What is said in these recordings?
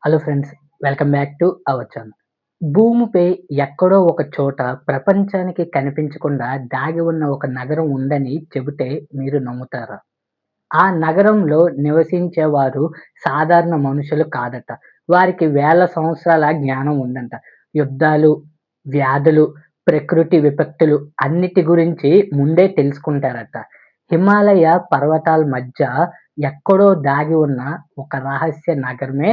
Hello friends, welcome back to our channel. భూమిపై ఎక్కడో ఒక చోట ప్రపంచానికి కనిపించకుండా దాగి ఉన్న ఒక నగరం ఉందని చెబితే మీరు నమ్ముతారా? ఆ నగరంలో నివసించేవారు సాధారణ మనుషులు కాదట. వారికి వేల సంవత్సరాల జ్ఞానం ఉందంట. యుద్ధాలు, వ్యాధులు, ప్రకృతి విపత్తులు అన్నిటి గురించి ముందే తెలుసుకుంటారట. హిమాలయ పర్వతాల మధ్య ఎక్కడో దాగి ఉన్న ఒక రహస్య నగరమే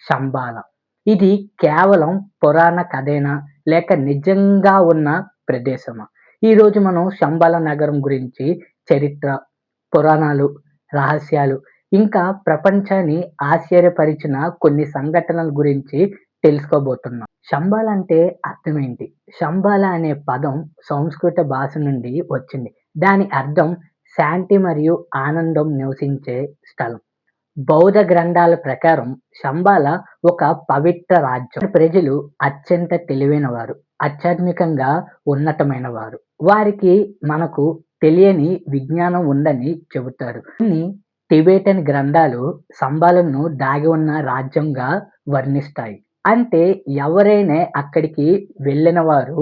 శంబాల. ఇది కేవలం పురాణ కథేనా? లేక నిజంగా ఉన్న ప్రదేశమా? ఈరోజు మనం శంబాల నగరం గురించి చరిత్ర, పురాణాలు, రహస్యాలు, ఇంకా ప్రపంచాన్ని ఆశ్చర్యపరిచిన కొన్ని సంఘటనల గురించి తెలుసుకోబోతున్నాం. శంబాల అంటే అర్థమేంటి? శంబాల అనే పదం సంస్కృత భాష నుండి వచ్చింది. దాని అర్థం శాంతి మరియు ఆనందం నివసించే స్థలం. బౌద్ధ గ్రంథాల ప్రకారం శంబాల ఒక పవిత్ర రాజ్యం. ప్రజలు అత్యంత తెలివైనవారు, ఆధ్యాత్మికంగా ఉన్నతమైన వారు. వారికి మనకు తెలియని విజ్ఞానం ఉందని చెబుతారు. కొన్ని టిబెటన్ గ్రంథాలు శంబాలను దాగి ఉన్న రాజ్యంగా వర్ణిస్తాయి. అంటే ఎవరైనా అక్కడికి వెళ్ళిన వారు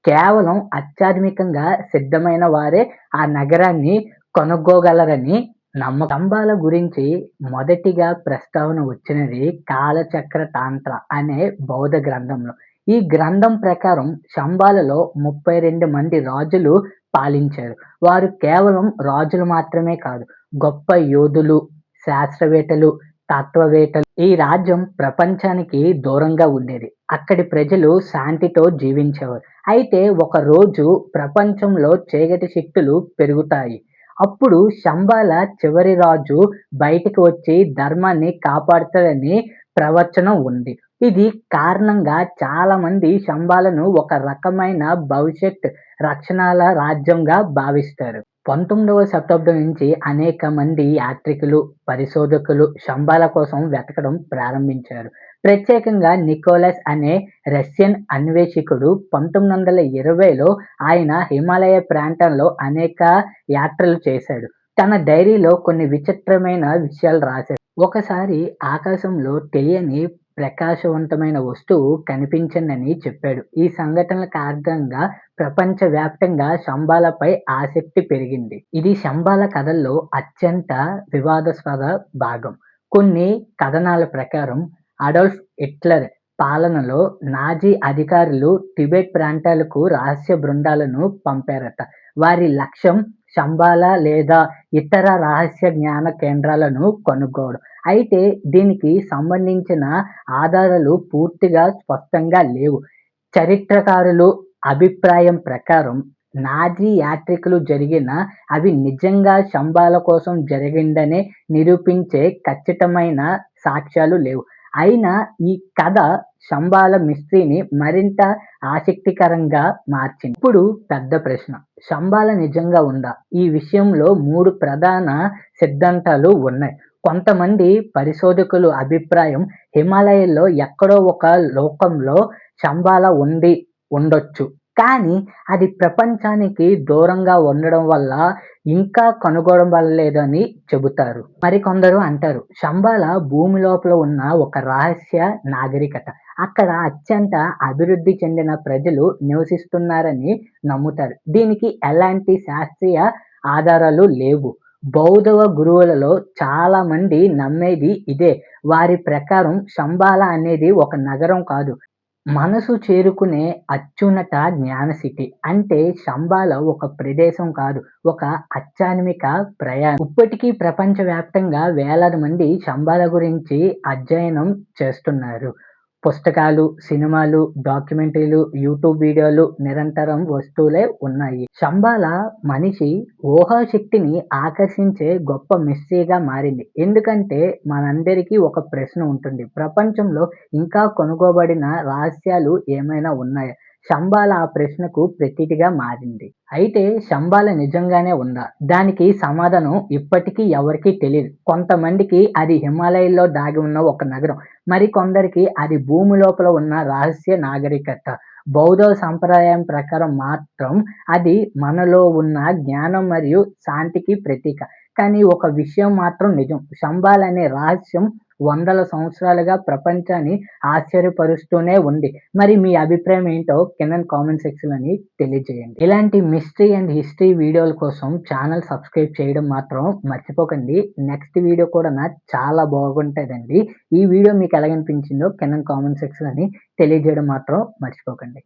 కేవలం ఆధ్యాత్మికంగా సిద్ధమైన వారే ఆ నగరాన్ని కనుగోగలరని నమ్మకం. శంబాల గురించి మొదటిగా ప్రస్తావన వచ్చినది కాలచక్ర తంత్ర అనే బౌద్ధ గ్రంథంలో. ఈ గ్రంథం ప్రకారం శంబాలలో 32 మంది రాజులు పాలించారు. వారు కేవలం రాజులు మాత్రమే కాదు, గొప్ప యోధులు, శాస్త్రవేత్తలు, తత్వవేత్తలు. ఈ రాజ్యం ప్రపంచానికి దూరంగా ఉండేది. అక్కడి ప్రజలు శాంతితో జీవించేవారు. అయితే ఒక రోజు ప్రపంచంలో చీకటి శక్తులు పెరుగుతాయి. అప్పుడు శంబాల చివరి రాజు బయటికి వచ్చి ధర్మాన్ని కాపాడుతాడని ప్రవచనం ఉంది. ఇది కారణంగా చాలా మంది శంబాలను ఒక రకమైన భవిష్యత్ రక్షణల రాజ్యంగా భావిస్తారు. 19వ శతాబ్దం నుంచి అనేక మంది యాత్రికులు, పరిశోధకులు శంబాల కోసం వెతకడం ప్రారంభించారు. ప్రత్యేకంగా నికోలస్ అనే రష్యన్ అన్వేషకుడు 1920లో ఆయన హిమాలయ ప్రాంతంలో అనేక యాత్రలు చేశాడు. తన డైరీలో కొన్ని విచిత్రమైన విషయాలు రాశాడు. ఒకసారి ఆకాశంలో తెలియని ప్రకాశవంతమైన వస్తువు కనిపించిందని చెప్పాడు. ఈ సంఘటనల కారణంగా ప్రపంచవ్యాప్తంగా శంబాలపై ఆసక్తి పెరిగింది. ఇది శంబాల కథల్లో అత్యంత వివాదాస్పద భాగం. కొన్ని కథనాల ప్రకారం అడాల్ఫ్ హిట్లర్ పాలనలో నాజీ అధికారులు టిబెట్ ప్రాంతాలకు రహస్య బృందాలను పంపారట. వారి లక్ష్యం శంబాల లేదా ఇతర రహస్య జ్ఞాన కేంద్రాలను కనుగొనడం. అయితే దీనికి సంబంధించిన ఆధారాలు పూర్తిగా స్పష్టంగా లేవు. చరిత్రకారులు అభిప్రాయం ప్రకారం నాజీ యాత్రికులు జరిగిన అవి నిజంగా శంబాల కోసం జరిగిందనే నిరూపించే ఖచ్చితమైన సాక్ష్యాలు లేవు. అయినా ఈ కథ శంబాల మిస్టరీని మరింత ఆసక్తికరంగా మార్చింది. ఇప్పుడు పెద్ద ప్రశ్న, శంబాల నిజంగా ఉందా? ఈ విషయంలో 3 ప్రధాన సిద్ధాంతాలు ఉన్నాయి. కొంతమంది పరిశోధకుల అభిప్రాయం హిమాలయాల్లో ఎక్కడో ఒక లోకంలో శంబాల ఉండొచ్చు. కానీ అది ప్రపంచానికి దూరంగా ఉండడం వల్ల ఇంకా కనుగొనబడలేదని చెబుతారు. మరికొందరు అంటారు శంబాల భూమి లోపల ఉన్న ఒక రహస్య నాగరికత. అక్కడ అత్యంత అభివృద్ధి చెందిన ప్రజలు నివసిస్తున్నారని నమ్ముతారు. దీనికి ఎలాంటి శాస్త్రీయ ఆధారాలు లేవు. బౌద్ధ గురువులలో చాలా మంది నమ్మేది ఇదే. వారి ప్రకారం శంబాల అనేది ఒక నగరం కాదు, మనసు చేరుకునే అత్యున్నత జ్ఞానస్థితి. అంటే శంబాల ఒక ప్రదేశం కాదు, ఒక ఆధ్యాత్మిక ప్రయాణం. ఇప్పటికీ ప్రపంచవ్యాప్తంగా వేలాది మంది శంబాల గురించి అధ్యయనం చేస్తున్నారు. పుస్తకాలు, సినిమాలు, డాక్యుమెంటరీలు, యూట్యూబ్ వీడియోలు నిరంతరం వస్తూనే ఉన్నాయి. శంబాల మనిషి ఊహాశక్తిని ఆకర్షించే గొప్ప మిస్టరీగా మారింది. ఎందుకంటే మనందరికీ ఒక ప్రశ్న ఉంటుంది, ప్రపంచంలో ఇంకా కనుగొనబడిన రహస్యాలు ఏమైనా ఉన్నాయా? శంబాల ఆ ప్రశ్నకు ప్రతీకగా మారింది. అయితే శంబాల నిజంగానే ఉందా? దానికి సమాధానం ఇప్పటికీ ఎవరికీ తెలియదు. కొంతమందికి అది హిమాలయాల్లో దాగి ఉన్న ఒక నగరం, మరికొందరికి అది భూమి లోపల ఉన్న రహస్య నాగరికత. బౌద్ధ సంప్రదాయం ప్రకారం మాత్రం అది మనలో ఉన్న జ్ఞానం మరియు శాంతికి ప్రతీక. కానీ ఒక విషయం మాత్రం నిజం, శంబాల అనే రహస్యం వందల సంవత్సరాలుగా ప్రపంచాన్ని ఆశ్చర్యపరుస్తూనే ఉంది. మరి మీ అభిప్రాయం ఏంటో కిందన కామెంట్ సెక్షన్‌లోని తెలియజేయండి. ఇలాంటి మిస్టరీ అండ్ హిస్టరీ వీడియోల కోసం ఛానల్ సబ్స్క్రైబ్ చేయడం మాత్రం మర్చిపోకండి. నెక్స్ట్ వీడియో కూడా చాలా బాగుంటదండి. ఈ వీడియో మీకు ఎలాగనిపించిందో కిందన కామెంట్ సెక్షన్‌లోని తెలియజేయడం మాత్రం మర్చిపోకండి.